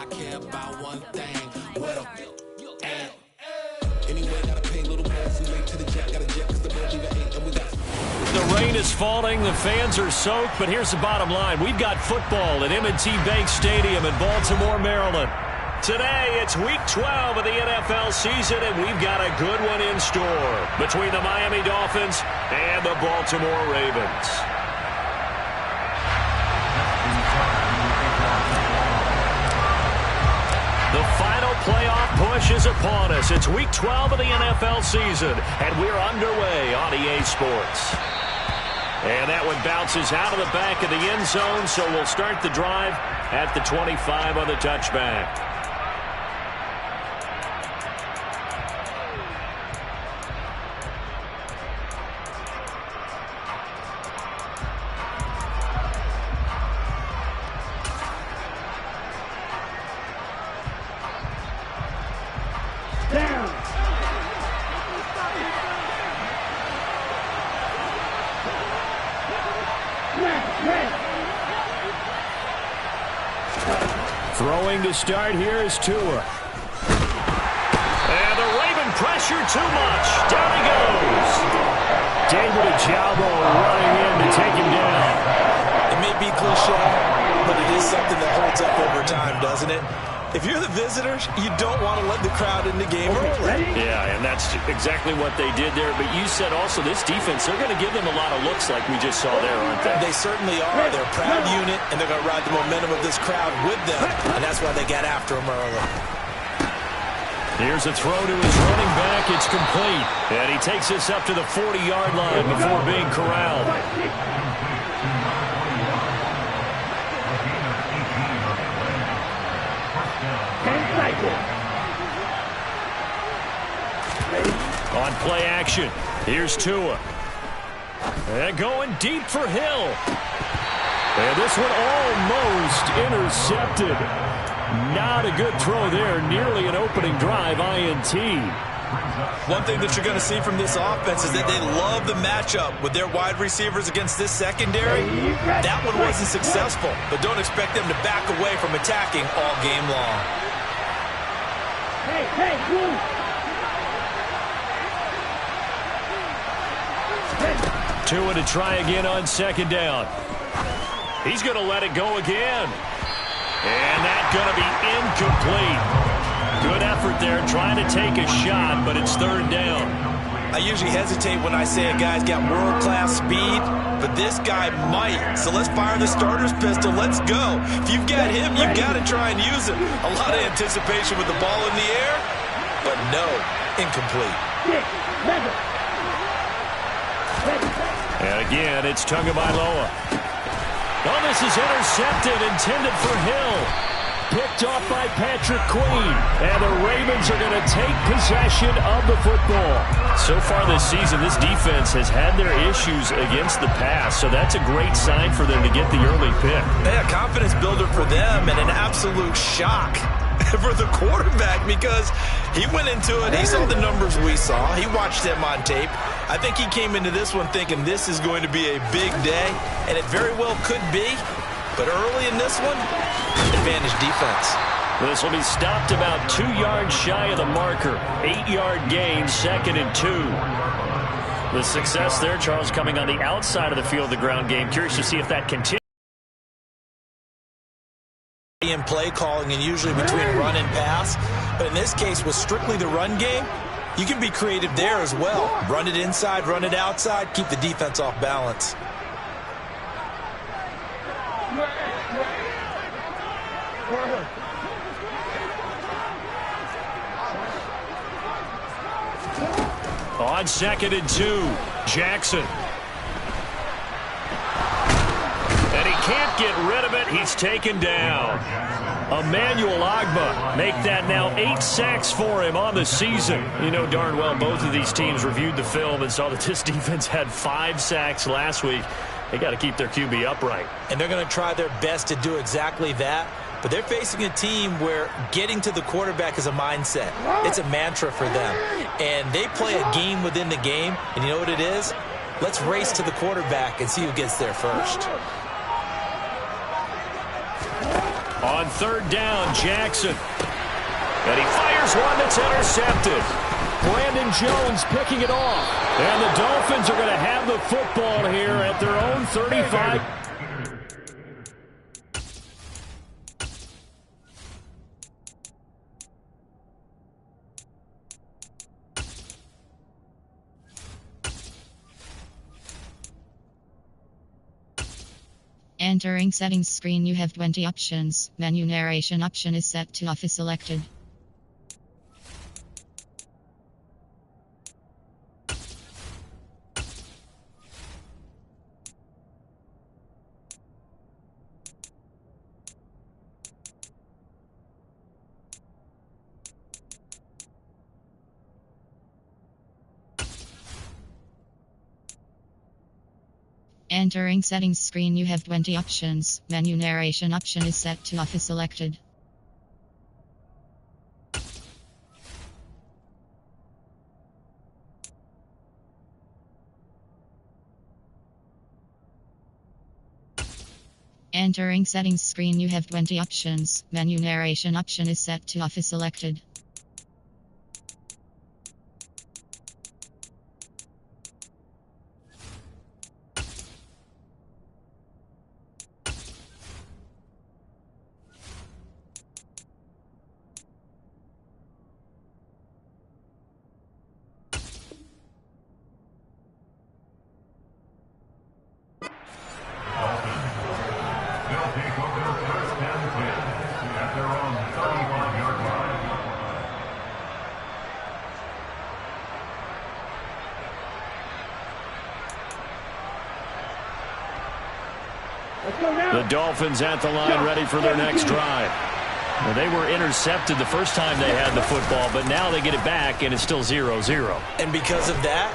I care about one thing. What up? Anyway, gotta pay a little more if we wait till the jet. Got a jet 'cause the boat leave at 8 and we got. The rain is falling, the fans are soaked, but here's the bottom line. We've got football at M&T Bank Stadium in Baltimore, Maryland. Today, it's Week 12 of the NFL season, and we've got a good one in store between the Miami Dolphins and the Baltimore Ravens. The final playoff push is upon us. It's Week 12 of the NFL season, and we're underway on EA Sports. And that one bounces out of the back of the end zone, so we'll start the drive at the 25 on the touchback. Throwing to start here is Tua. And the Raven pressure too much. Down he goes. David Ojabo running in to take him down. It may be cliche, but it is something that holds up over time, doesn't it? If you're the visitors, you don't want to let the crowd in the game early. Yeah, and that's exactly what they did there. But you said also this defense, they're going to give them a lot of looks like we just saw there, aren't they? They certainly are. They're a proud unit, and they're going to ride the momentum of this crowd with them, and that's why they got after them early. Here's a throw to his running back. It's complete. And he takes us up to the 40-yard line before being corralled. On play action, here's Tua. And going deep for Hill. And this one almost intercepted. Not a good throw there. Nearly an opening drive, INT. One thing that you're going to see from this offense is that they love the matchup with their wide receivers against this secondary. That one wasn't successful, but don't expect them to back away from attacking all game long. Tua to try again on second down. He's going to let it go again. And that's going to be incomplete. Good effort there trying to take a shot, but it's third down. I usually hesitate when I say a guy's got world-class speed, but this guy might. So let's fire the starter's pistol. Let's go. If you've got him, you've got to try and use him. A lot of anticipation with the ball in the air, but no, incomplete. And again, it's Tagovailoa. Oh, this is intercepted, intended for Hill. Picked off by Patrick Queen. And the Ravens are going to take possession of the football. So far this season, this defense has had their issues against the pass, so that's a great sign for them to get the early pick. Yeah, confidence builder for them and an absolute shock for the quarterback because he went into it. He saw the numbers we saw. He watched them on tape. I think he came into this one thinking this is going to be a big day, and it very well could be. But early in this one, advantage defense. This will be stopped about 2 yards shy of the marker. 8-yard gain, 2nd and 2. The success there, Charles, coming on the outside of the field, the ground game. Curious to see if that continues. In play calling and usually between run and pass. But in this case, with strictly the run game, you can be creative there as well. Run it inside, run it outside, keep the defense off balance. On 2nd and 2, Jackson. And he can't get rid of it. He's taken down. Emmanuel Ogbah make that now 8 sacks for him on the season. You know darn well both of these teams reviewed the film and saw that this defense had 5 sacks last week. They got to keep their QB upright. And they're going to try their best to do exactly that. But they're facing a team where getting to the quarterback is a mindset. It's a mantra for them. And they play a game within the game. And you know what it is? Let's race to the quarterback and see who gets there first. On third down, Jackson. And he fires one that's intercepted. Brandon Jones picking it off. And the Dolphins are going to have the football here at their own 35. Entering settings screen, you have 20 options. Menu narration option is set to off is selected. Entering settings screen, you have 20 options. Menu narration option is set to off is selected. Entering settings screen, you have 20 options. Menu narration option is set to off is selected. The Dolphins at the line, ready for their next drive. Well, they were intercepted the first time they had the football, but now they get it back, and it's still 0-0. And because of that,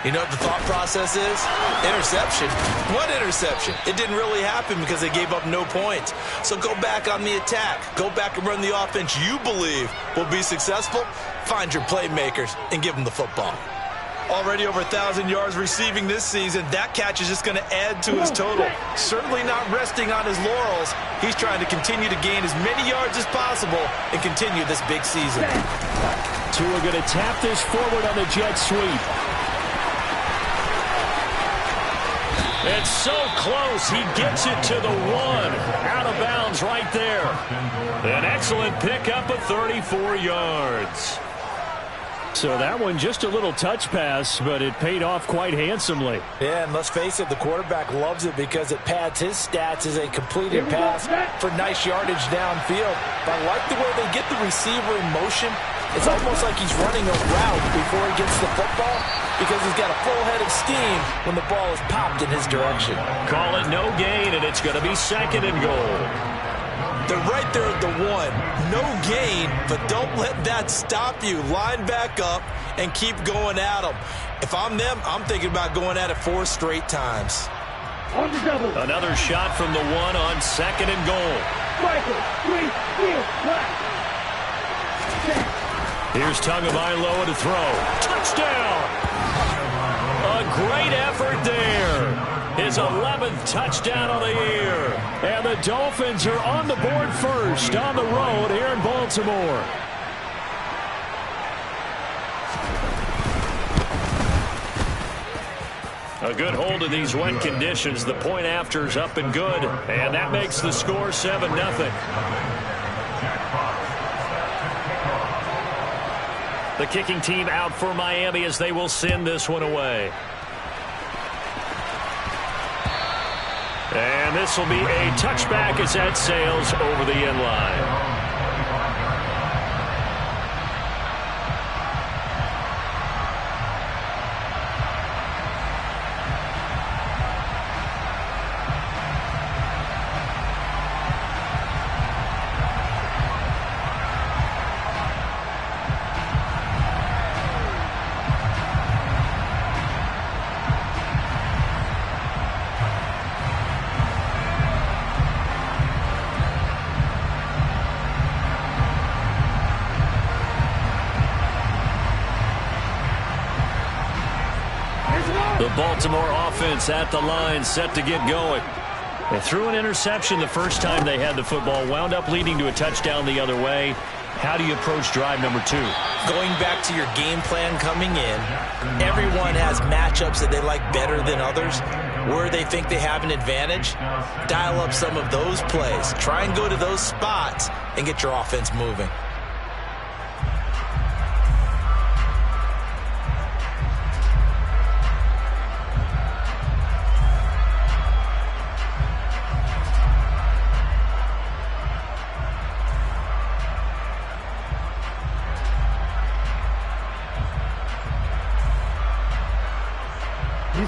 you know what the thought process is? Interception. What interception? It didn't really happen because they gave up no points. So go back on the attack. Go back and run the offense you believe will be successful. Find your playmakers and give them the football. Already over 1,000 yards receiving this season. That catch is just going to add to his total. Certainly not resting on his laurels. He's trying to continue to gain as many yards as possible and continue this big season. Tua going to tap this forward on the jet sweep. It's so close. He gets it to the one. Out of bounds right there. An excellent pickup of 34 yards. So that one just a little touch pass, but it paid off quite handsomely. Yeah, and let's face it, the quarterback loves it because it pads his stats as a completed pass for nice yardage downfield. But I like the way they get the receiver in motion. It's almost like he's running a route before he gets the football because he's got a full head of steam when the ball is popped in his direction. Call it no gain, and it's going to be 2nd and goal. They're right there at the one. No gain, but don't let that stop you. Line back up and keep going at them. If I'm them, I'm thinking about going at it 4 straight times. Another shot from the one on 2nd and goal. Here's Tagovailoa to throw. Touchdown! A great effort there. His 11th touchdown of the year. And the Dolphins are on the board first on the road here in Baltimore. A good hold of these wet conditions. The point after's up and good. And that makes the score 7-0. The kicking team out for Miami as they will send this one away. And this will be a touchback as that sails over the end line. The Baltimore offense at the line, set to get going. They threw an interception the first time they had the football, wound up leading to a touchdown the other way. How do you approach drive number 2? Going back to your game plan coming in, everyone has matchups that they like better than others. Where they think they have an advantage, dial up some of those plays. Try and go to those spots and get your offense moving.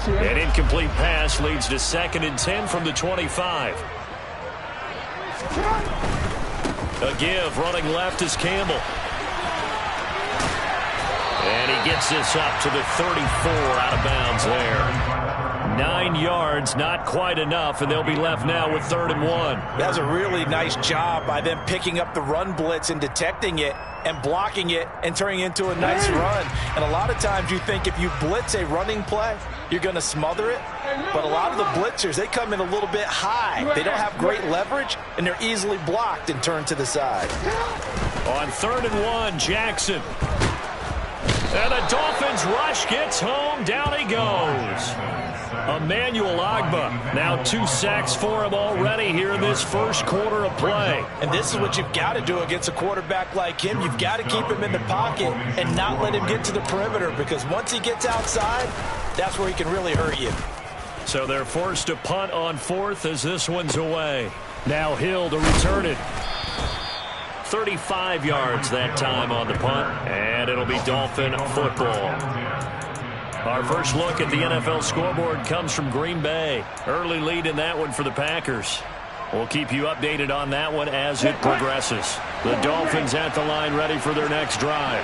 An incomplete pass leads to 2nd and 10 from the 25. A give, running left is Campbell. And he gets this up to the 34, out of bounds there. 9 yards, not quite enough, and they'll be left now with 3rd and 1. That's a really nice job by them picking up the run blitz and detecting it and blocking it and turning it into a nice run. And a lot of times you think if you blitz a running play, you're going to smother it. But a lot of the blitzers, they come in a little bit high. They don't have great leverage, and they're easily blocked and turned to the side. On 3rd and 1, Jackson. And the Dolphins rush gets home. Down he goes. Emmanuel Ogbah. Now 2 sacks for him already here in this first quarter of play. And this is what you've got to do against a quarterback like him. You've got to keep him in the pocket and not let him get to the perimeter, because once he gets outside, that's where he can really hurt you. So they're forced to punt on 4th as this one's away. Now Hill to return it. 35 yards that time on the punt, and it'll be Dolphin football. Our first look at the NFL scoreboard comes from Green Bay. Early lead in that one for the Packers. We'll keep you updated on that one as it progresses. The Dolphins at the line, ready for their next drive.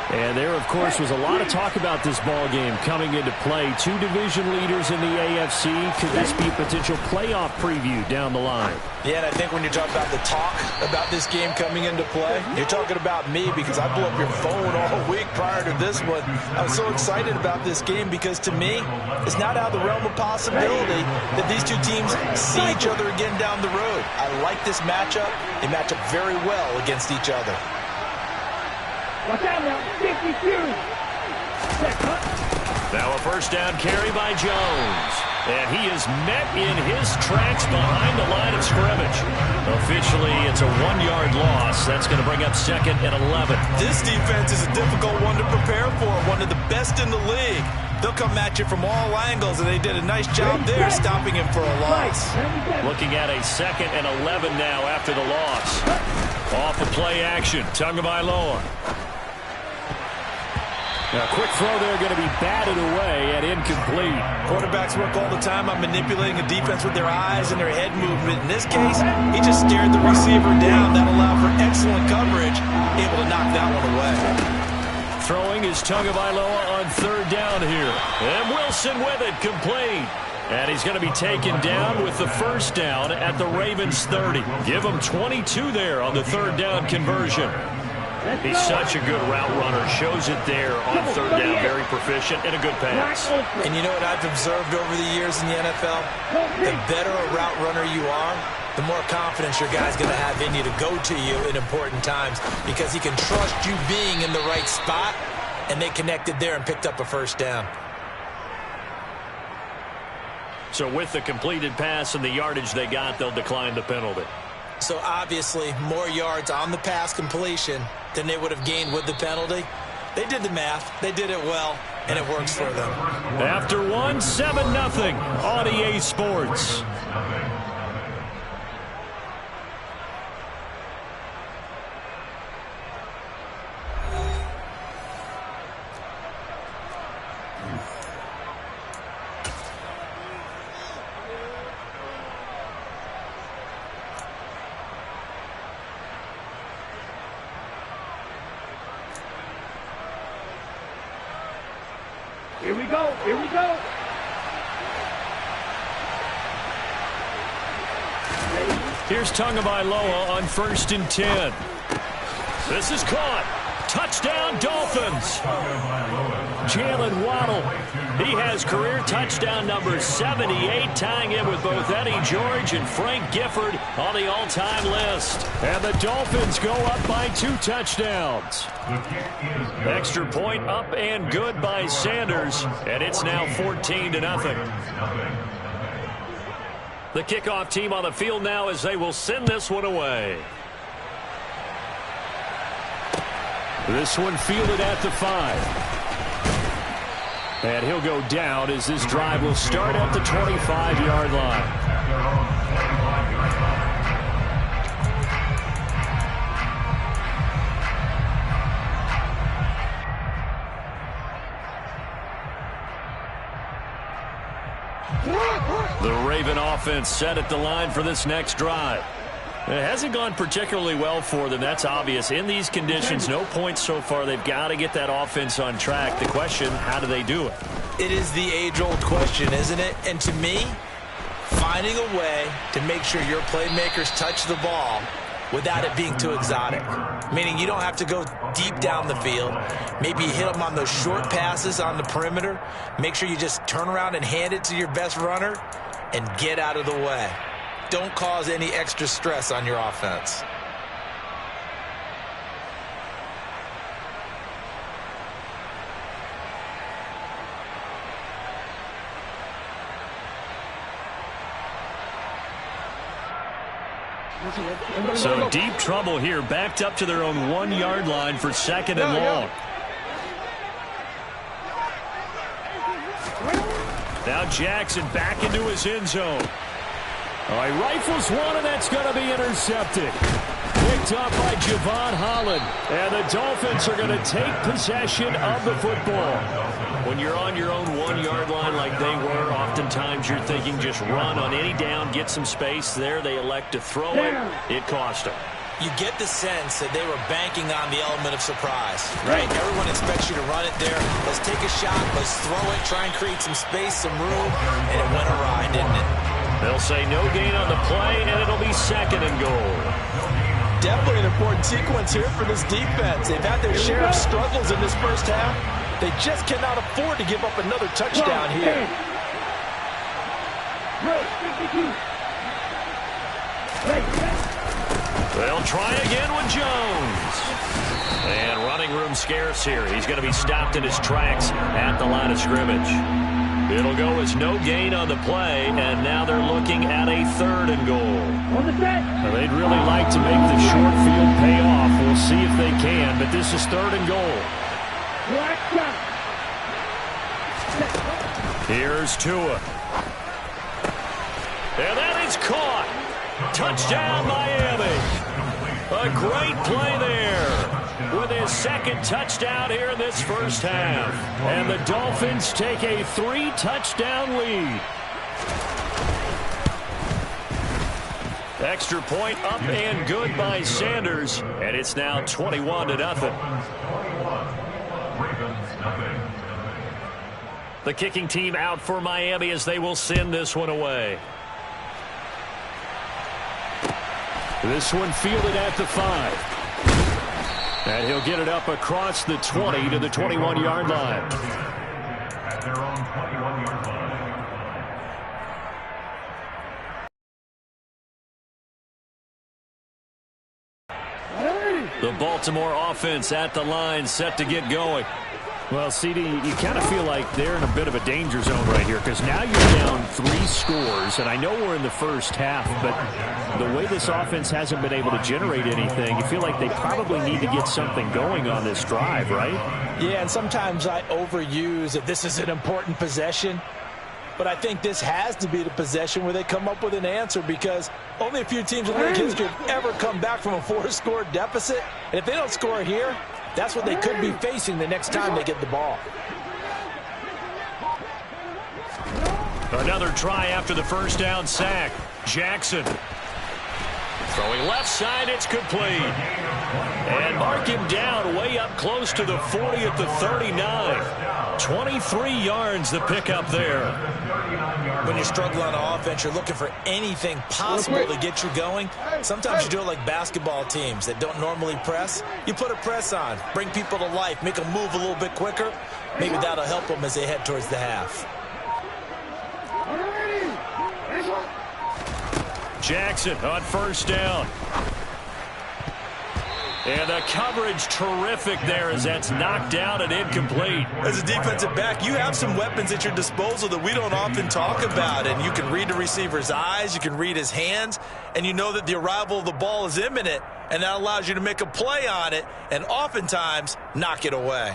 And there, of course, was a lot of talk about this ball game coming into play. 2 division leaders in the AFC. Could this be a potential playoff preview down the line? Yeah, and I think when you talk about the talk about this game coming into play, you're talking about me, because I blew up your phone all week prior to this one. I was so excited about this game because, to me, it's not out of the realm of possibility that these 2 teams see each other again down the road. I like this matchup. They match up very well against each other. Watch out now, 52. Now a first down carry by Jones. And he is met in his tracks behind the line of scrimmage. Officially, it's a 1-yard loss. That's going to bring up 2nd and 11. This defense is a difficult one to prepare for, one of the best in the league. They'll come at you from all angles, and they did a nice job there stopping him for a loss. Looking at a 2nd and 11 now after the loss. Off the play action, Tagovailoa. A quick throw there, going to be batted away and incomplete. Quarterbacks work all the time on manipulating a defense with their eyes and their head movement. In this case, he just stared the receiver down. That allowed for excellent coverage, able to knock that one away. Throwing is Tagovailoa on 3rd down here. And Wilson with it, complete. And he's going to be taken down with the first down at the Ravens 30. Give him 22 there on the 3rd down conversion. He's such a good route runner. Shows it there on 3rd down. Very proficient and a good pass. And you know what I've observed over the years in the NFL? The better a route runner you are, the more confidence your guy's going to have in you to go to you in important times, because he can trust you being in the right spot, and they connected there and picked up a first down. So with the completed pass and the yardage they got, they'll decline the penalty. So obviously more yards on the pass completion than they would have gained with the penalty. They did the math. They did it well, and it works for them. After 1, 7-0 on EA Sports. Here we go, here we go. Here's Tagovailoa on 1st and 10. This is caught. Touchdown, Dolphins. Jalen Waddle. He has career touchdown number 78, tying him with both Eddie George and Frank Gifford on the all-time list. And the Dolphins go up by 2 touchdowns. Extra point up and good by Sanders, and it's now 14-0. The kickoff team on the field now as they will send this one away. This one fielded at the 5. And he'll go down as this drive will start at the 25-yard line. The Raven offense set at the line for this next drive. It hasn't gone particularly well for them. That's obvious. In these conditions, no points so far. They've got to get that offense on track. The question, how do they do it? It is the age-old question, isn't it? And to me, finding a way to make sure your playmakers touch the ball without it being too exotic. Meaning you don't have to go deep down the field. Maybe you hit them on those short passes on the perimeter. Make sure you just turn around and hand it to your best runner and get out of the way. Don't cause any extra stress on your offense. So deep trouble here, backed up to their own 1-yard line for 2nd and long. Now Jackson back into his end zone. All right, rifles one, and that's going to be intercepted. Picked up by Javon Holland. And the Dolphins are going to take possession of the football. When you're on your own 1-yard line like they were, oftentimes you're thinking just run on any down, get some space. There they elect to throw it. It cost them. You get the sense that they were banking on the element of surprise, right? Everyone expects you to run it there. Let's take a shot. Let's throw it. Try and create some space, some room. And it went awry, didn't it? They'll say no gain on the play, and it'll be 2nd and goal. Definitely an important sequence here for this defense. They've had their share of struggles in this first half. They just cannot afford to give up another touchdown here. They'll try again with Jones. And running room scarce here. He's going to be stopped in his tracks at the line of scrimmage. It'll go as no gain on the play, and now they're looking at a 3rd and goal. Now, they'd really like to make the short field pay off. We'll see if they can, but this is 3rd and goal. Here's Tua. And that is caught. Touchdown, Miami. A great play there with his 2nd touchdown here in this first half. And the Dolphins take a 3-touchdown lead. Extra point up and good by Sanders. And it's now 21-0. The kicking team out for Miami as they will send this one away. This one fielded at the 5. And he'll get it up across the 20 to the 21-yard line. At their own 21-yard line. The Baltimore offense at the line, set to get going. Well, CD, you kind of feel like they're in a bit of a danger zone right here because now you're down 3 scores, and I know we're in the first half, but the way this offense hasn't been able to generate anything, you feel like they probably need to get something going on this drive, right? Yeah, and sometimes I overuse that this is an important possession, but I think this has to be the possession where they come up with an answer because only a few teams in league history have ever come back from a 4-score deficit, and if they don't score here, that's what they could be facing the next time they get the ball. Another try after the first down sack. Jackson. Throwing left side, it's complete. And mark him down way up close. close to the 40 at the 39. 23 yards the pickup there. When you're struggling on offense, you're looking for anything possible to get you going. Sometimes you do it like basketball teams that don't normally press. You put a press on, bring people to life, make them move a little bit quicker. Maybe that'll help them as they head towards the half. Jackson on first down. And the coverage terrific there as that's knocked down and incomplete. As a defensive back, you have some weapons at your disposal that we don't often talk about. And you can read the receiver's eyes, you can read his hands, and you know that the arrival of the ball is imminent, and that allows you to make a play on it and oftentimes knock it away.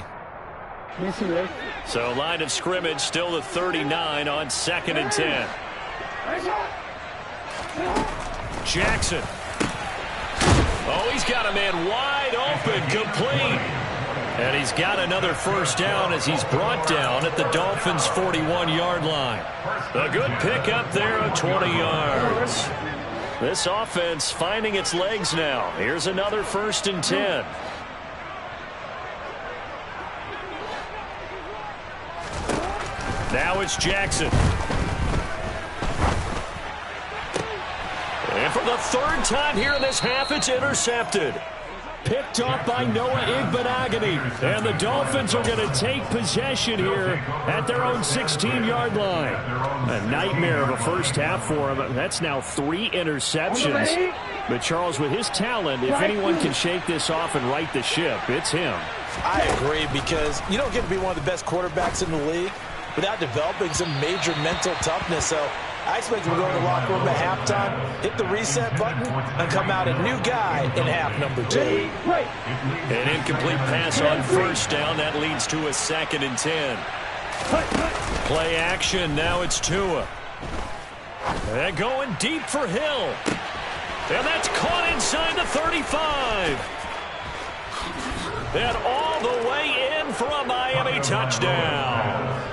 So line of scrimmage still the 39 on 2nd and 10. Jackson. Oh, he's got a man wide open, complete. And he's got another first down as he's brought down at the Dolphins' 41-yard line. A good pickup there of 20 yards. This offense finding its legs now. Here's another 1st and 10. Now it's Jackson. And for the 3rd time here in this half, it's intercepted. Picked off by Noah Igbinoghene. And the Dolphins are going to take possession here at their own 16-yard line. A nightmare of a first half for him. That's now 3 interceptions. But Charles, with his talent, if anyone can shake this off and right the ship, it's him. I agree, because you don't get to be one of the best quarterbacks in the league without developing some major mental toughness. So I expect him to go in the locker room at halftime, hit the reset button, and come out a new guy in half number 2. An incomplete pass on first down. That leads to a 2nd and 10. Play action. Now it's Tua. And going deep for Hill. And that's caught inside the 35. And all the way in for a Miami touchdown.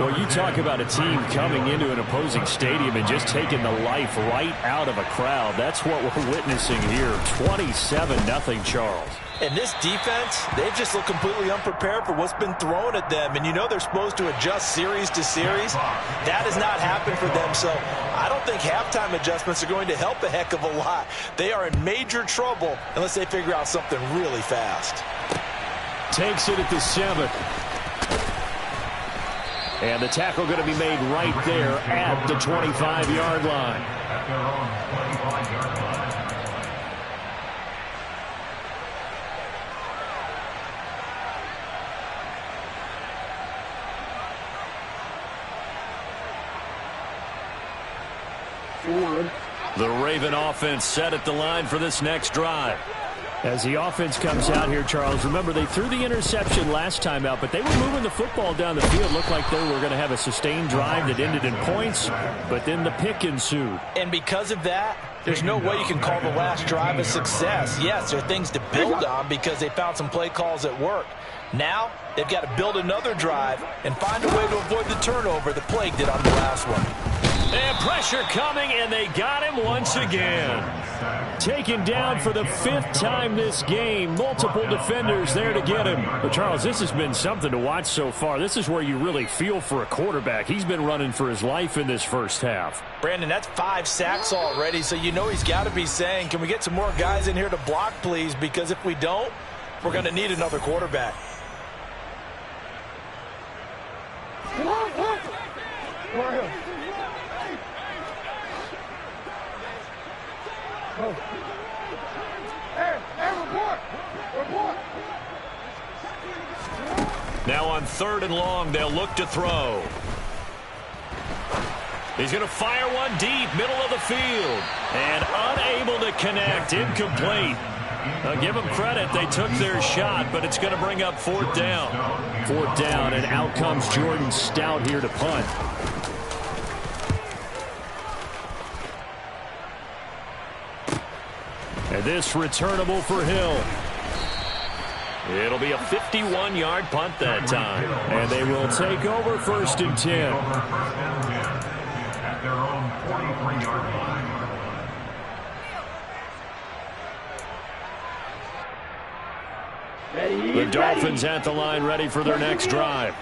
Well, you talk about a team coming into an opposing stadium and just taking the life right out of a crowd. That's what we're witnessing here. 27-0, Charles. And this defense, they've just looked completely unprepared for what's been thrown at them. And you know they're supposed to adjust series to series. That has not happened for them. So I don't think halftime adjustments are going to help a heck of a lot. They are in major trouble unless they figure out something really fast. Takes it at the 7. And the tackle going to be made right there at the 25-yard line. The Raven offense set at the line for this next drive. As the offense comes out here, Charles, remember they threw the interception last time out, but they were moving the football down the field. Looked like they were going to have a sustained drive that ended in points, but then the pick ensued. And because of that, there's no way you can call the last drive a success. Yes, there are things to build on because they found some play calls that work. Now, they've got to build another drive and find a way to avoid the turnover that plagued it on the last one. And pressure coming, and they got him once again. Taken down for the 5th time this game. Multiple defenders there to get him. But, Charles, this has been something to watch so far. This is where you really feel for a quarterback. He's been running for his life in this first half. Brandon, that's 5 sacks already, so you know he's got to be saying, can we get some more guys in here to block, please? Because if we don't, we're going to need another quarterback. Now on 3rd and long, they'll look to throw. He's going to fire one deep, middle of the field. And unable to connect, incomplete. I'll give them credit, they took their shot, but it's going to bring up 4th down. 4th down, and out comes Jordan Stout here to punt. And this returnable for Hill. It'll be a 51-yard punt that time. And they will take over 1st and 10. At their own 43-yard line. The Dolphins at the line ready for their next drive.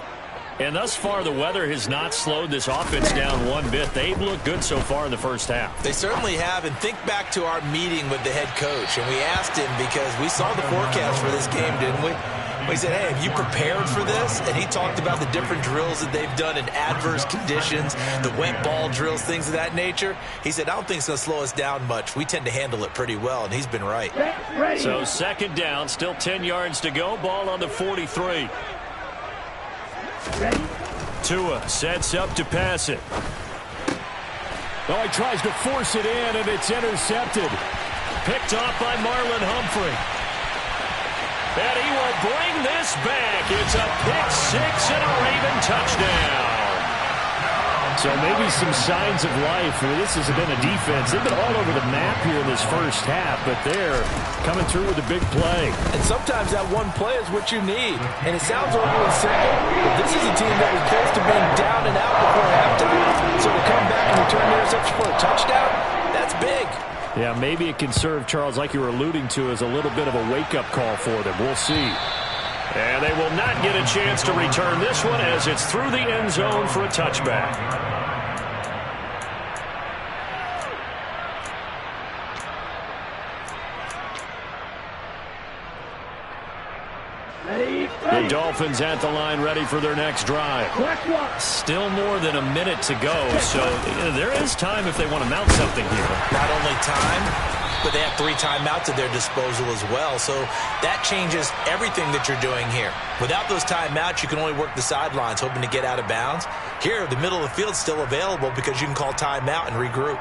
And thus far, the weather has not slowed this offense down one bit. They've looked good so far in the first half. They certainly have. And think back to our meeting with the head coach. And we asked him, because we saw the forecast for this game, didn't we? We said, hey, have you prepared for this? And he talked about the different drills that they've done in adverse conditions, the wet ball drills, things of that nature. He said, I don't think it's going to slow us down much. We tend to handle it pretty well, and he's been right. So second down, still 10 yards to go. Ball on the 43. Tua sets up to pass it. Oh, he tries to force it in, and it's intercepted. Picked off by Marlon Humphrey. And he will bring this back. It's a pick-6 and a Raven touchdown. So maybe some signs of life. This has been a defense. They've been all over the map here in this first half, but they're coming through with a big play. And sometimes that one play is what you need. And it sounds overly simple, but this is a team that was close to being down and out before halftime. So to come back and return the interception for a touchdown, that's big. Yeah, maybe it can serve, Charles, like you were alluding to, as a little bit of a wake-up call for them. We'll see. And they will not get a chance to return this one as it's through the end zone for a touchback. The Dolphins at the line ready for their next drive. Still more than a minute to go, so there is time if they want to mount something here. Not only time, but they have 3 timeouts at their disposal as well. So that changes everything that you're doing here. Without those timeouts, you can only work the sidelines, hoping to get out of bounds. Here, the middle of the field's still available because you can call timeout and regroup.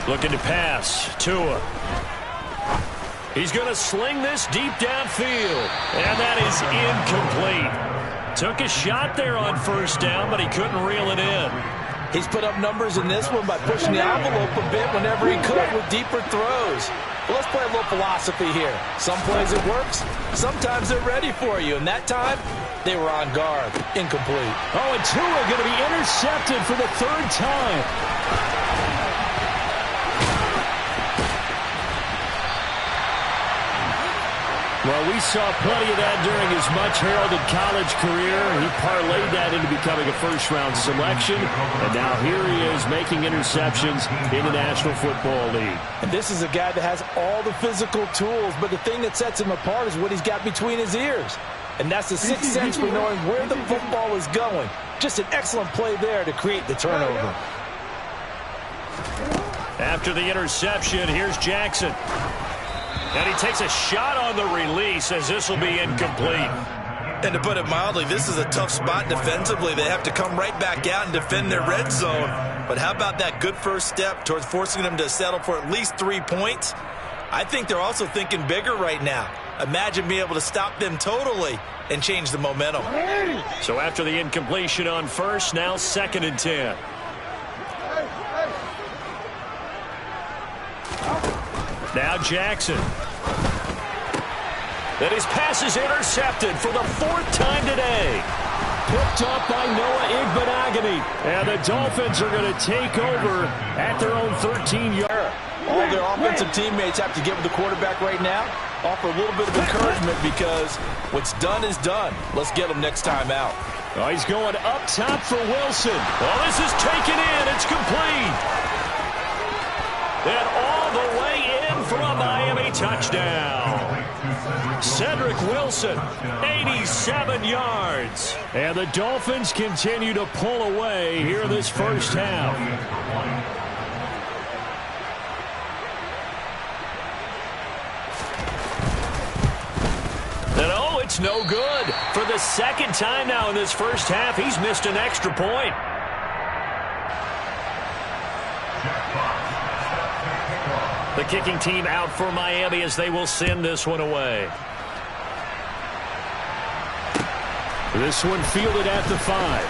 Looking to pass. Tua. He's going to sling this deep downfield. And that is incomplete. Took a shot there on first down, but he couldn't reel it in. He's put up numbers in this one by pushing the envelope a bit whenever he could with deeper throws. Well, let's play a little philosophy here. Some plays it works. Sometimes they're ready for you. And that time, they were on guard. Incomplete. Oh, and Tua going to be intercepted for the 3rd time. Well, we saw plenty of that during his much-heralded college career. He parlayed that into becoming a first-round selection, and now here he is making interceptions in the National Football League. And this is a guy that has all the physical tools, but the thing that sets him apart is what he's got between his ears. And that's the sixth sense for knowing where the football is going. Just an excellent play there to create the turnover. After the interception, here's Jackson. And he takes a shot on the release as this will be incomplete. And to put it mildly, this is a tough spot defensively. They have to come right back out and defend their red zone. But how about that good first step towards forcing them to settle for at least 3 points? I think they're also thinking bigger right now. Imagine being able to stop them totally and change the momentum. So after the incompletion on first, now 2nd and 10. Now Jackson. That his pass is intercepted for the 4th time today. Picked off by Noah Igbinoghene. And the Dolphins are going to take over at their own 13-yard. All their offensive teammates have to give the quarterback right now, offer a little bit of encouragement because what's done is done. Let's get him next time out. Oh, he's going up top for Wilson. Oh, this is taken in. It's complete. And all the way in for a Miami touchdown. Cedric Wilson, 87 yards. And the Dolphins continue to pull away here in this first half. And oh, it's no good. For the 2nd time now in this first half, he's missed an extra point. The kicking team out for Miami as they will send this one away. This one fielded at the 5.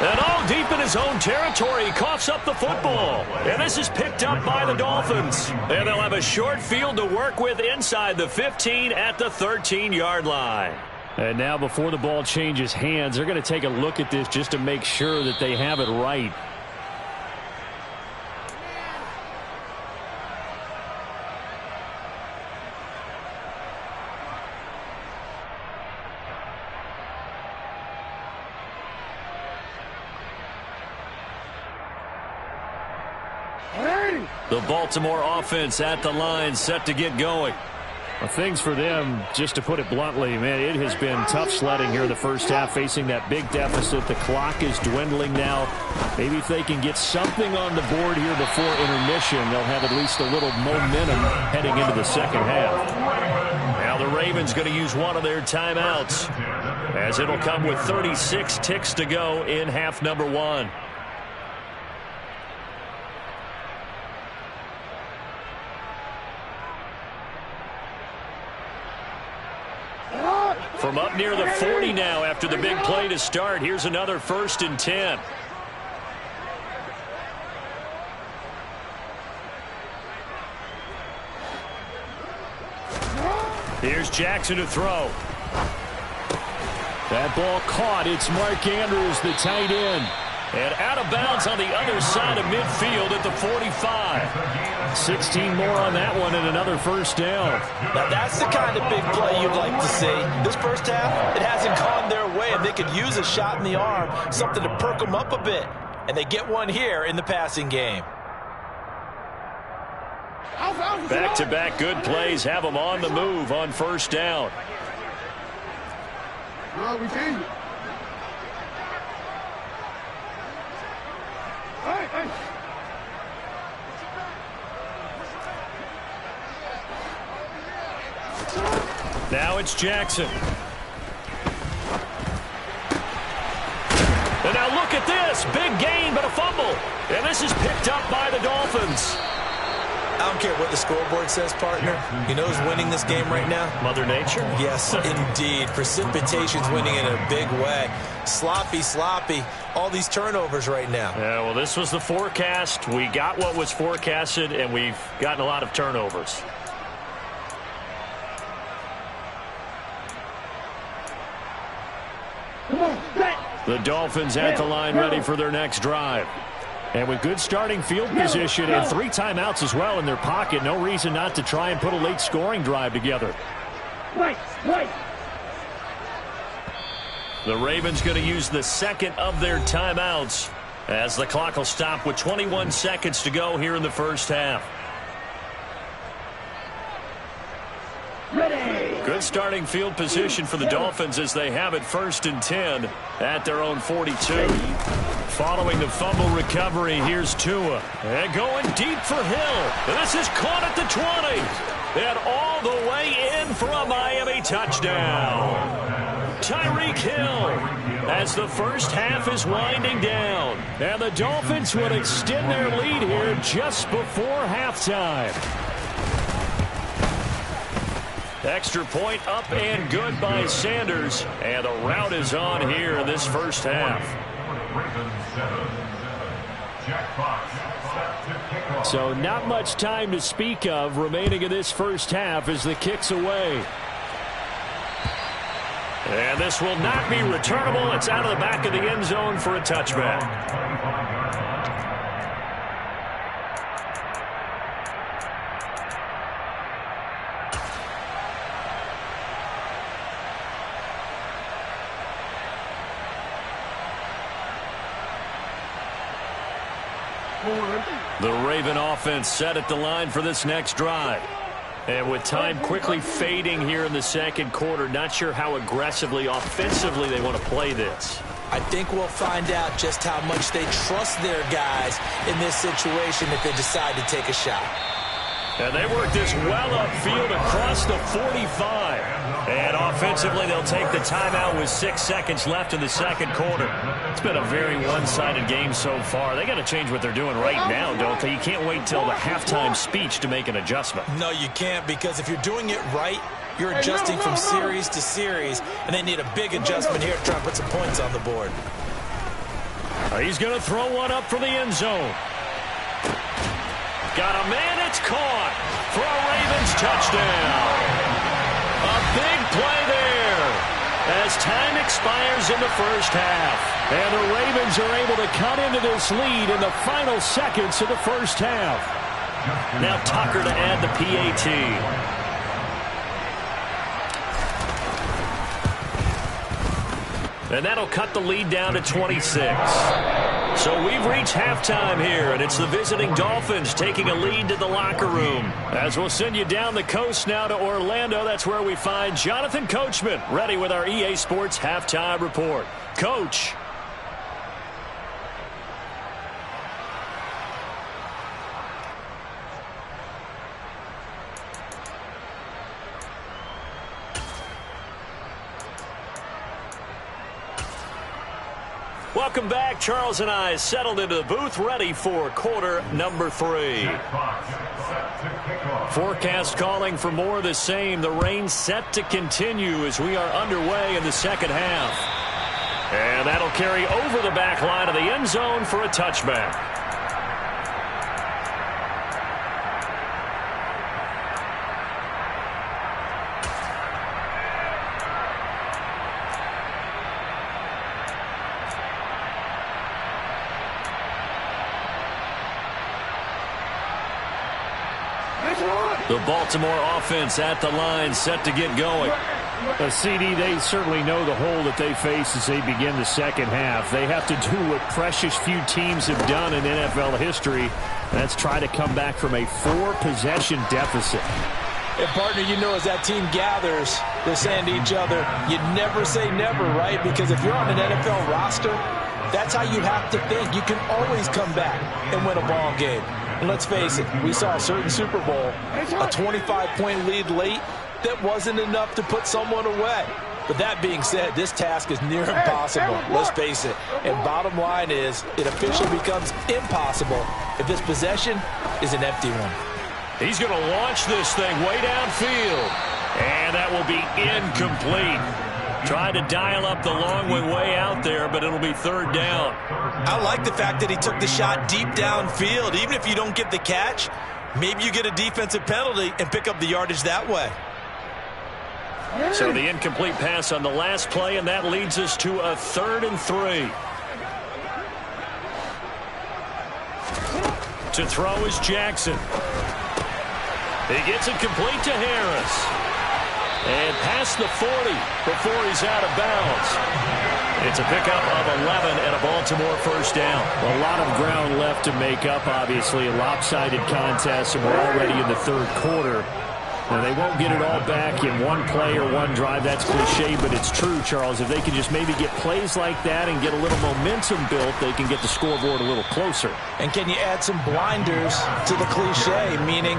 And all deep in his own territory, he coughs up the football. And this is picked up by the Dolphins. And they'll have a short field to work with inside the 15 at the 13-yard line. And now before the ball changes hands, they're going to take a look at this just to make sure that they have it right. The Baltimore offense at the line, set to get going. Well, things for them, just to put it bluntly, man, it has been tough sledding here in the first half, facing that big deficit. The clock is dwindling now. Maybe if they can get something on the board here before intermission, they'll have at least a little momentum heading into the second half. Now the Ravens going to use one of their timeouts, as it'll come with 36 ticks to go in half number one. From up near the 40 now after the big play to start. Here's another 1st and 10. Here's Jackson to throw. That ball caught. It's Mark Andrews, the tight end. And out of bounds on the other side of midfield at the 45. 16 more on that one and another 1st down. Now that's the kind of big play you'd like to see. This first half, it hasn't gone their way, and they could use a shot in the arm, something to perk them up a bit. And they get one here in the passing game. Back-to-back good plays have them on the move on 1st down. We change it. Hey. Now it's Jackson. And now look at this. Big gain, but a fumble. And this is picked up by the Dolphins. I don't care what the scoreboard says, partner. You know who's winning this game right now? Mother Nature? Yes, indeed. Precipitation's winning in a big way. Sloppy. All these turnovers right now. Yeah, well, this was the forecast. We got what was forecasted, and we've gotten a lot of turnovers. The Dolphins at the line ready for their next drive. And with good starting field position and 3 timeouts as well in their pocket, no reason not to try and put a late scoring drive together. Wait. The Ravens going to use the second of their timeouts as the clock will stop with 21 seconds to go here in the first half. Good starting field position for the Dolphins as they have it 1st and 10 at their own 42. Following the fumble recovery, here's Tua. And going deep for Hill. And this is caught at the 20. And all the way in for a Miami touchdown. Tyreek Hill as the first half is winding down. And the Dolphins would extend their lead here just before halftime. Extra point up and good by Sanders. And the route is on here in this first half. So not much time to speak of remaining in this first half as the kick's away. And this will not be returnable. It's out of the back of the end zone for a touchback. The Raven offense set at the line for this next drive. And with time quickly fading here in the second quarter, not sure how aggressively, offensively they want to play this. I think we'll find out just how much they trust their guys in this situation if they decide to take a shot. And they work this well upfield across the 45. And offensively, they'll take the timeout with 6 seconds left in the second quarter. It's been a very one-sided game so far. They got to change what they're doing right now, don't they? You can't wait till the halftime speech to make an adjustment. No, you can't, because if you're doing it right, you're adjusting from series to series, and they need a big adjustment here to try and put some points on the board. He's going to throw one up for the end zone. Got a man, it's caught for a Ravens touchdown. A big play there as time expires in the first half. And the Ravens are able to cut into this lead in the final seconds of the first half. Now Tucker to add the PAT. And that'll cut the lead down to 26. So we've reached halftime here, and it's the visiting Dolphins taking a lead to the locker room. As we'll send you down the coast now to Orlando, that's where we find Jonathan Coachman, ready with our EA Sports Halftime Report. Coach. Welcome back. Charles and I settled into the booth, ready for quarter number 3. Forecast calling for more of the same. The rain set to continue as we are underway in the second half. And that'll carry over the back line of the end zone for a touchback. The Baltimore offense at the line, set to get going. CD, they certainly know the hole that they face as they begin the second half. They have to do what precious few teams have done in NFL history. That's try to come back from a 4-possession deficit. And, partner, you know, as that team gathers, they're saying to each other, you never say never, right? Because if you're on an NFL roster, that's how you have to think. You can always come back and win a ball game. And let's face it, we saw a certain Super Bowl, a 25-point lead late that wasn't enough to put someone away. But that being said, this task is near impossible. Let's face it. And bottom line is, it officially becomes impossible if this possession is an empty one. He's going to launch this thing way downfield. And that will be incomplete. Tried to dial up the long way out there, but it'll be third down. I like the fact that he took the shot deep downfield. Even if you don't get the catch, maybe you get a defensive penalty and pick up the yardage that way. So the incomplete pass on the last play, and that leads us to a 3rd and 3. To throw is Jackson. He gets it complete to Harris. And past the 40 before he's out of bounds. It's a pickup of 11 and a Baltimore first down. A lot of ground left to make up, obviously. A lopsided contest, and we're already in the third quarter. Now, they won't get it all back in one play or one drive. That's cliche, but it's true, Charles. If they can just maybe get plays like that and get a little momentum built, they can get the scoreboard a little closer. And can you add some blinders to the cliche, meaning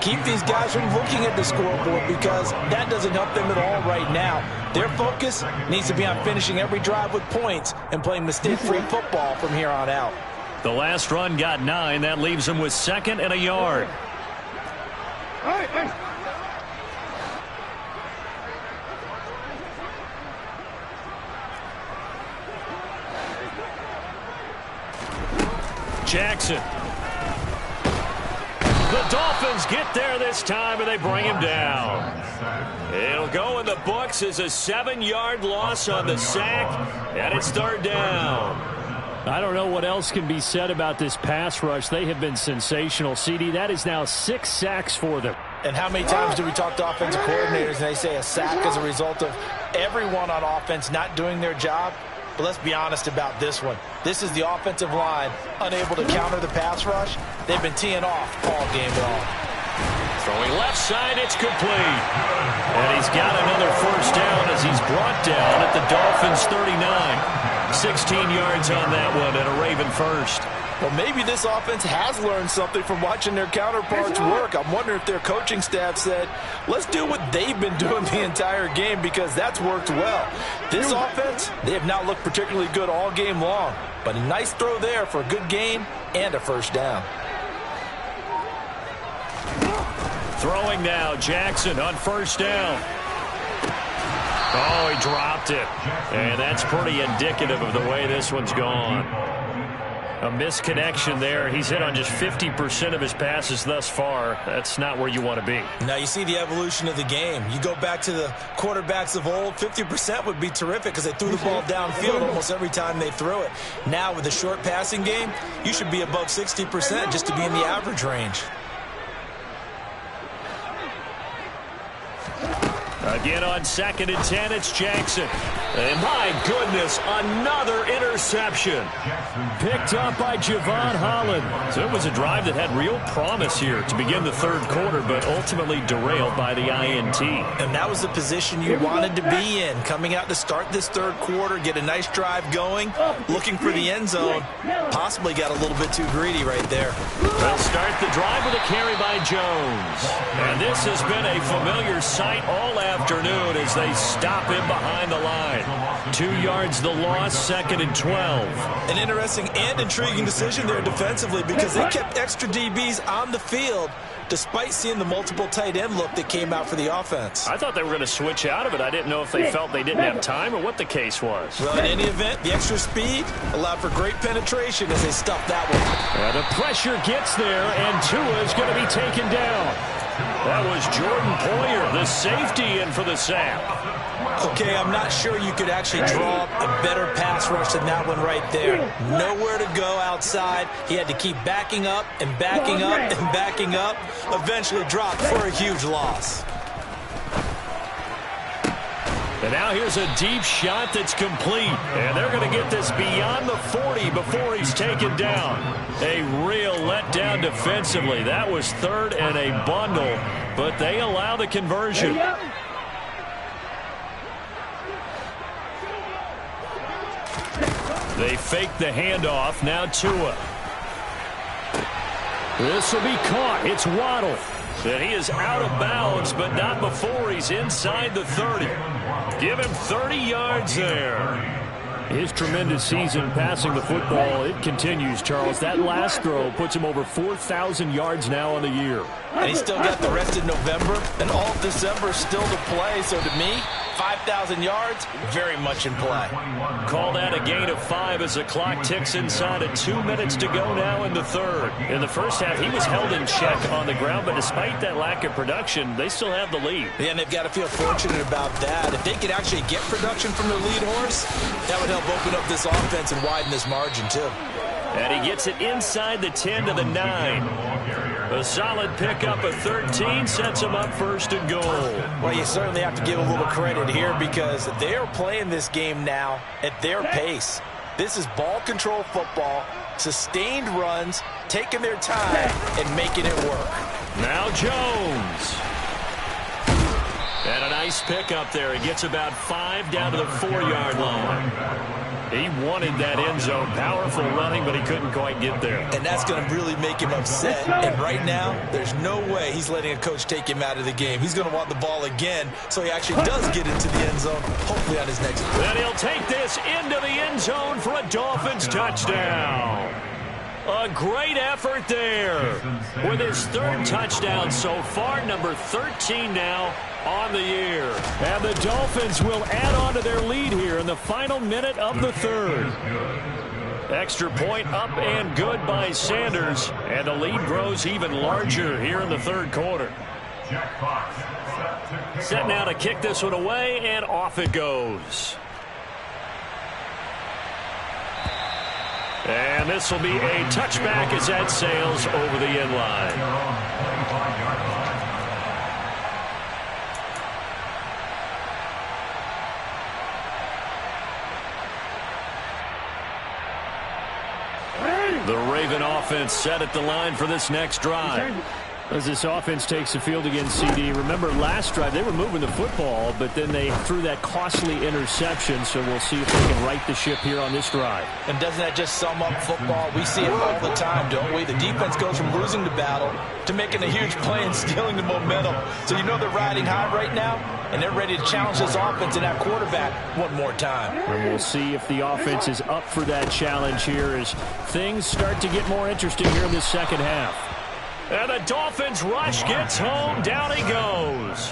keep these guys from looking at the scoreboard, because that doesn't help them at all right now. Their focus needs to be on finishing every drive with points and playing mistake-free football from here on out. The last run got 9. That leaves them with 2nd and a yard. Jackson. The Dolphins get there this time, and they bring him down. It'll go in the books as a 7-yard loss on the sack, and it's third down. I don't know what else can be said about this pass rush. They have been sensational. CD, that is now 6 sacks for them. And how many times do we talk to offensive coordinators and they say a sack is a result of everyone on offense not doing their job? But let's be honest about this one. This is the offensive line unable to counter the pass rush. They've been teeing off all game long. Throwing left side, it's complete. And he's got another first down as he's brought down at the Dolphins' 39. 16 yards on that one and a Raven first. Well, maybe this offense has learned something from watching their counterparts work. I'm wondering if their coaching staff said, let's do what they've been doing the entire game, because that's worked well. This offense, they have not looked particularly good all game long, but a nice throw there for a good gain and a first down. Throwing now, Jackson on first down. Oh, he dropped it. And that's pretty indicative of the way this one's gone. A misconnection there. He's hit on just 50% of his passes thus far. That's not where you want to be. Now you see the evolution of the game. You go back to the quarterbacks of old, 50% would be terrific because they threw the ball downfield almost every time they threw it. Now with the short passing game, you should be above 60% just to be in the average range. Again on 2nd and 10, it's Jackson. And my goodness, another interception. Picked up by Javon Holland. So it was a drive that had real promise here to begin the third quarter, but ultimately derailed by the INT. And that was the position you wanted to be in. Coming out to start this third quarter, get a nice drive going, looking for the end zone. Possibly got a little bit too greedy right there. They'll start the drive with a carry by Jones. And this has been a familiar sight all afternoon as they stop him behind the line. 2 yards the loss, 2nd and 12. An interesting and intriguing decision there defensively because they kept extra DBs on the field despite seeing the multiple tight end look that came out for the offense. I thought they were going to switch out of it. I didn't know if they felt they didn't have time or what the case was. Well, in any event, the extra speed allowed for great penetration as they stuffed that one. The pressure gets there, and Tua is going to be taken down. That was Jordan Poyer, the safety, in for the sack. Okay, I'm not sure you could actually draw up a better pass rush than that one right there. Nowhere to go outside. He had to keep backing up and backing up and backing up. Eventually dropped for a huge loss. And now here's a deep shot that's complete. And they're going to get this beyond the 40 before he's taken down. A real letdown defensively. That was 3rd and a bundle, but they allow the conversion. They fake the handoff. Now Tua. This will be caught. It's Waddle. And he is out of bounds, but not before he's inside the 30. Give him 30 yards there. His tremendous season passing the football, it continues, Charles. That last throw puts him over 4,000 yards now on the year. And he's still got the rest of November and all of December still to play. So to me, 5,000 yards, very much in play. Call that a gain of 5 as the clock ticks inside of 2 minutes to go now in the third. In the first half, he was held in check on the ground, but despite that lack of production, they still have the lead. Yeah, and they've got to feel fortunate about that. If they could actually get production from their lead horse, that would help open up this offense and widen this margin too. And he gets it inside the 10 to the 9. A solid pickup of 13 sets him up 1st and goal. Well, you certainly have to give a little credit here because they are playing this game now at their pace. This is ball control football, sustained runs, taking their time and making it work. Now Jones. And a nice pickup there. He gets about 5 down to the 4-yard line. He wanted that end zone. Powerful running, but he couldn't quite get there. And that's going to really make him upset. And right now, there's no way he's letting a coach take him out of the game. He's going to want the ball again, so he actually does get into the end zone, hopefully on his next play. And he'll take this into the end zone for a Dolphins touchdown. A great effort there with his 3rd touchdown so far, number 13 now on the year. And the Dolphins will add on to their lead here in the final minute of the third. Extra point up and good by Sanders, and the lead grows even larger here in the third quarter. Set now to kick this one away, and off it goes. And this will be a touchback as that sails over the end line. The Raven offense set at the line for this next drive. As this offense takes the field against CD, remember last drive they were moving the football, but then they threw that costly interception, so we'll see if they can right the ship here on this drive. And doesn't that just sum up football? We see it all the time, don't we? The defense goes from losing the battle to making a huge play and stealing the momentum. So you know they're riding high right now, and they're ready to challenge this offense and that quarterback one more time. And we'll see if the offense is up for that challenge here as things start to get more interesting here in the second half. And the Dolphins rush gets home. Down he goes.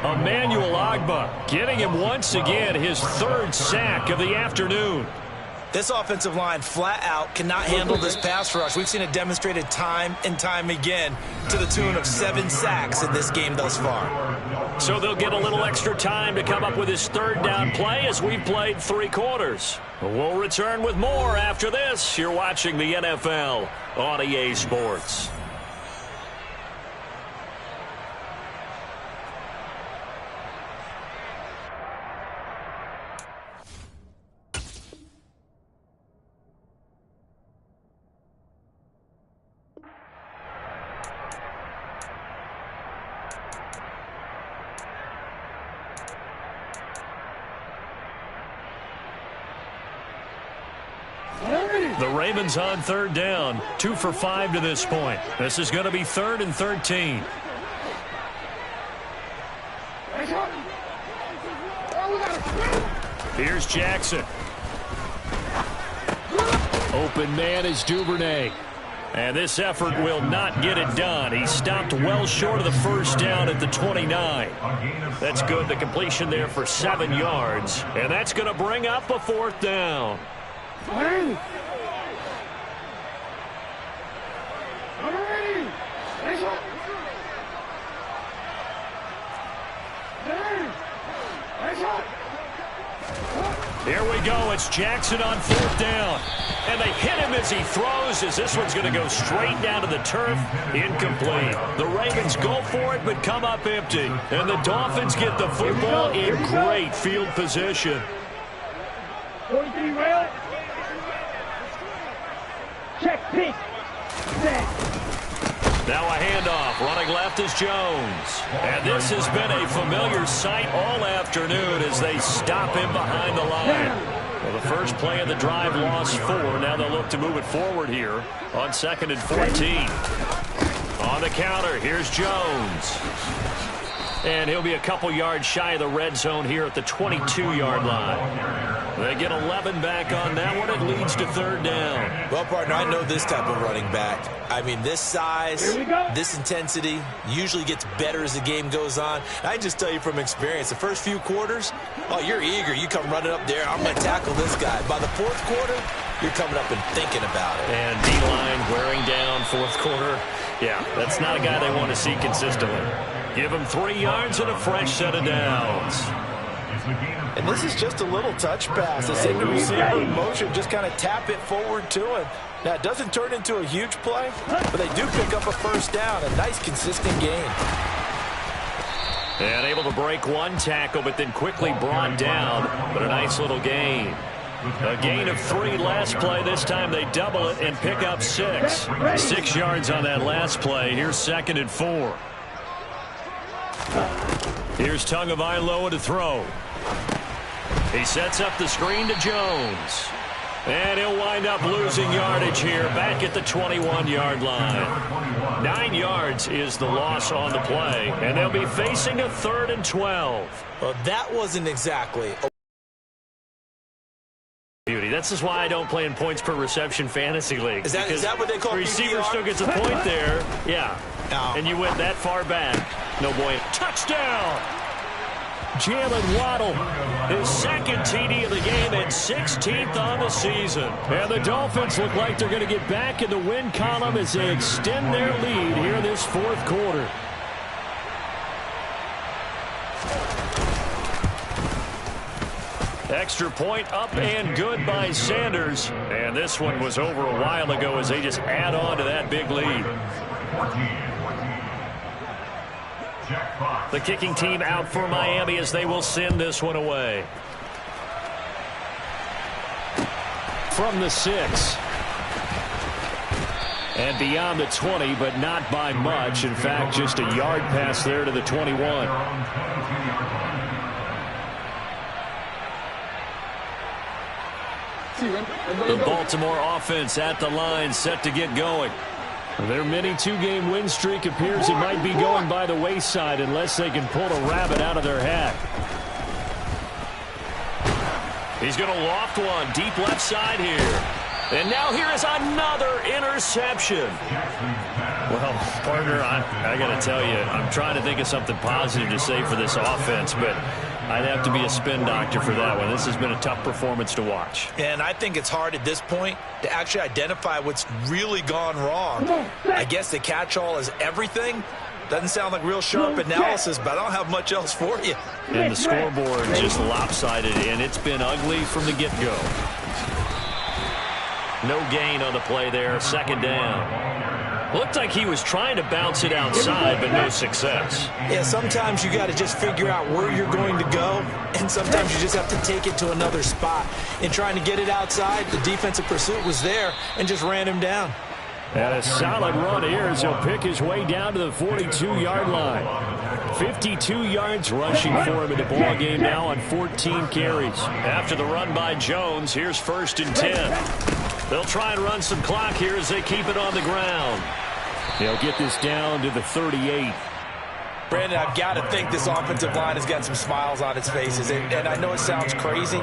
Emmanuel Ogbah getting him once again his 3rd sack of the afternoon. This offensive line flat out cannot handle this pass rush. We've seen it demonstrated time and time again to the tune of 7 sacks in this game thus far. So they'll get a little extra time to come up with his third down play as we've played 3 quarters. We'll return with more after this. You're watching the NFL on EA Sports. The Ravens on third down, 2 for 5 to this point. This is going to be 3rd and 13. Here's Jackson. Open man is Duvernay. And this effort will not get it done. He stopped well short of the first down at the 29. That's good. The completion there for 7 yards. And that's going to bring up a 4th down. Here we go. It's Jackson on 4th down. And they hit him as he throws, as this one's going to go straight down to the turf. Incomplete. The Ravens go for it, but come up empty. And the Dolphins get the football in great field position. 43 rail. Check peak. Set. Now a handoff. Running left is Jones. And this has been a familiar sight all afternoon as they stop him behind the line. Well, the first play of the drive lost 4. Now they'll look to move it forward here on 2nd and 14. On the counter, here's Jones. And he'll be a couple yards shy of the red zone here at the 22-yard line. They get 11 back on that one. It leads to 3rd down. Well, partner, I know this type of running back. I mean, this size, this intensity usually gets better as the game goes on. I just tell you from experience, the first few quarters, oh, you're eager. You come running up there, I'm going to tackle this guy. By the 4th quarter, you're coming up and thinking about it. And D-line wearing down 4th quarter. Yeah, that's not a guy they want to see consistently. Give him 3 yards and a fresh set of downs. And this is just a little touch pass. They send the receiver in motion, just kind of tap it forward to him. Now, it doesn't turn into a huge play, but they do pick up a 1st down. A nice, consistent gain. And able to break 1 tackle, but then quickly brought down. But a nice little gain. A gain of 3 last play. This time they double it and pick up 6. 6 yards on that last play. Here's 2nd and 4. Here's Tagovailoa to throw. He sets up the screen to Jones. And he'll wind up losing yardage here back at the 21-yard line. 9 yards is the loss on the play. And they'll be facing a 3rd and 12. Well, that wasn't exactly a beauty. That's just why I don't play in points per reception fantasy leagues. Is that what they call receiver PPR? Still gets a point there. Yeah. No. And you went that far back. No boy. Touchdown! Jalen Waddle, his 2nd TD of the game and 16th on the season. And the Dolphins look like they're going to get back in the win column as they extend their lead here in this 4th quarter. Extra point up and good by Sanders. And this one was over a while ago as they just add on to that big lead. The kicking team out for Miami as they will send this one away. From the 6. And beyond the 20, but not by much. In fact, just a yard pass there to the 21. The Baltimore offense at the line, set to get going. Their mini 2-game win streak appears it might be going by the wayside unless they can pull a rabbit out of their hat. He's going to loft one deep left side here. And now here is another interception. Well, partner, I got to tell you, I'm trying to think of something positive to say for this offense, but I'd have to be a spin doctor for that one. This has been a tough performance to watch. And I think it's hard at this point to actually identify what's really gone wrong. I guess the catch-all is everything. Doesn't sound like real sharp analysis, but I don't have much else for you. And the scoreboard just lopsided, and it's been ugly from the get-go. No gain on the play there, second down. Looked like he was trying to bounce it outside, but no success. Yeah, sometimes you got to just figure out where you're going to go, and sometimes you just have to take it to another spot. In trying to get it outside, the defensive pursuit was there and just ran him down. And a solid run here as he'll pick his way down to the 42-yard line. 52 yards rushing for him in the ball game now on 14 carries. After the run by Jones, here's 1st and 10. They'll try and run some clock here as they keep it on the ground. They'll get this down to the 38. Brandon, I've got to think this offensive line has got some smiles on its faces. And I know it sounds crazy,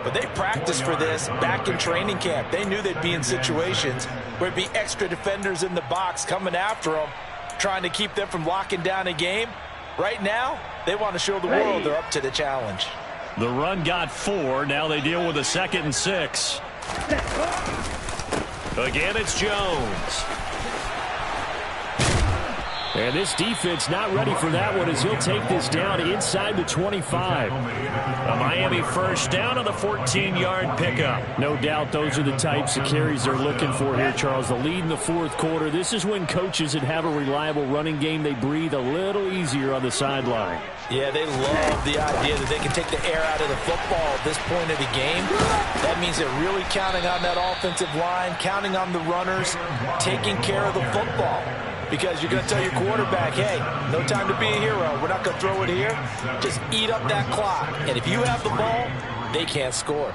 but they practiced for this back in training camp. They knew they'd be in situations where it'd be extra defenders in the box coming after them, trying to keep them from locking down a game. Right now, they want to show the world they're up to the challenge. The run got 4. Now they deal with a 2nd and 6. Again, it's Jones. And this defense not ready for that one as he'll take this down inside the 25. A Miami first down on the 14-yard pickup. No doubt those are the types of carries they're looking for here, Charles. The lead in the 4th quarter. This is when coaches that have a reliable running game, they breathe a little easier on the sideline. Yeah, they love the idea that they can take the air out of the football at this point of the game. That means they're really counting on that offensive line, counting on the runners, taking care of the football. Because you're going to tell your quarterback, hey, no time to be a hero. We're not going to throw it here. Just eat up that clock. And if you have the ball, they can't score.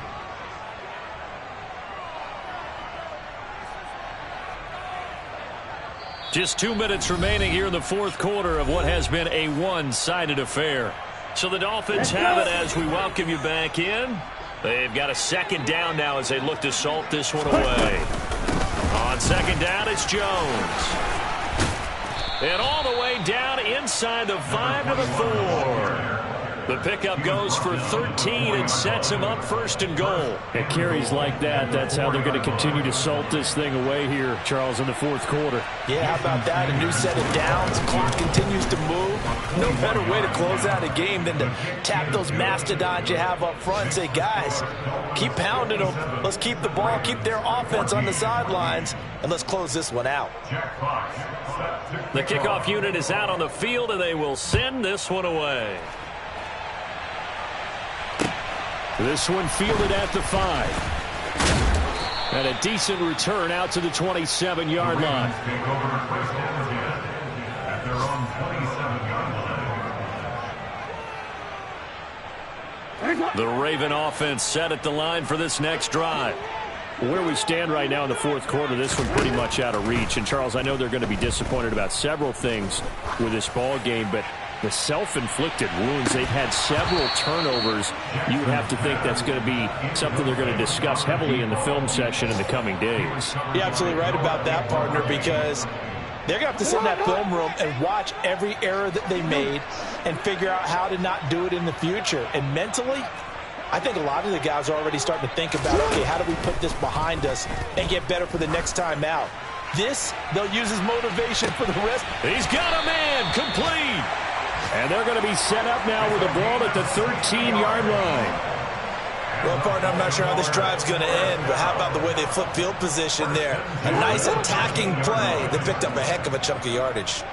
Just 2 minutes remaining here in the 4th quarter of what has been a one-sided affair. So the Dolphins have it as we welcome you back in. They've got a 2nd down now as they look to salt this one away. On 2nd down, it's Jones. And all the way down inside the 5 to the 4. The pickup goes for 13 and sets him up 1st and goal. At carries like that, that's how they're going to continue to salt this thing away here, Charles, in the 4th quarter. Yeah, how about that? A new set of downs. Clock continues to move. No better way to close out a game than to tap those mastodons you have up front and say, guys, keep pounding them. Let's keep the ball, keep their offense on the sidelines, and let's close this one out. The kickoff unit is out on the field, and they will send this one away. This one fielded at the 5. And a decent return out to the 27-yard line. The Raven offense set at the line for this next drive. Where we stand right now in the 4th quarter, this one pretty much out of reach. And, Charles, I know they're going to be disappointed about several things with this ball game, but the self-inflicted wounds, they've had several turnovers. You would have to think that's going to be something they're going to discuss heavily in the film session in the coming days. You're absolutely right about that, partner, because they're going to have to sit in that film room and watch every error that they made and figure out how to not do it in the future. And mentally, I think a lot of the guys are already starting to think about, okay, how do we put this behind us and get better for the next time out? This, they'll use as motivation for the rest. He's got a man, complete. And they're going to be set up now with the ball at the 13-yard line. Well, partner, I'm not sure how this drive's going to end, but how about the way they flip field position there? A nice attacking play that picked up a heck of a chunk of yardage.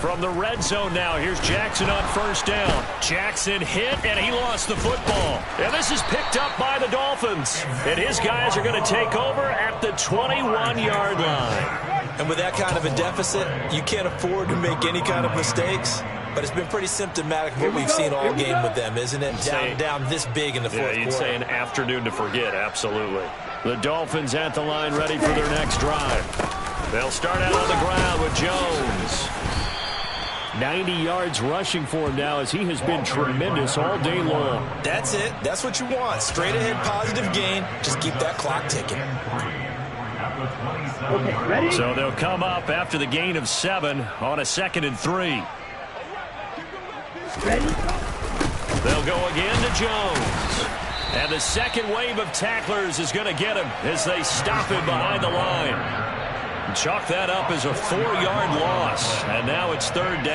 From the red zone now, here's Jackson on 1st down. Jackson hit, and he lost the football. And this is picked up by the Dolphins. And his guys are going to take over at the 21-yard line. And with that kind of a deficit, you can't afford to make any kind of mistakes. But it's been pretty symptomatic of what we've seen all game with them, isn't it? Down this big in the 4th quarter. You'd say an afternoon to forget, absolutely. The Dolphins at the line ready for their next drive. They'll start out on the ground with Jones. 90 yards rushing for him now as he has been tremendous all day long. That's it. That's what you want. Straight ahead positive gain. Just keep that clock ticking. Okay, ready? So they'll come up after the gain of 7 on a 2nd and 3. Ready? They'll go again to Jones. And the second wave of tacklers is going to get him as they stop him behind the line. Chalk that up as a 4-yard loss. And now it's 3rd down.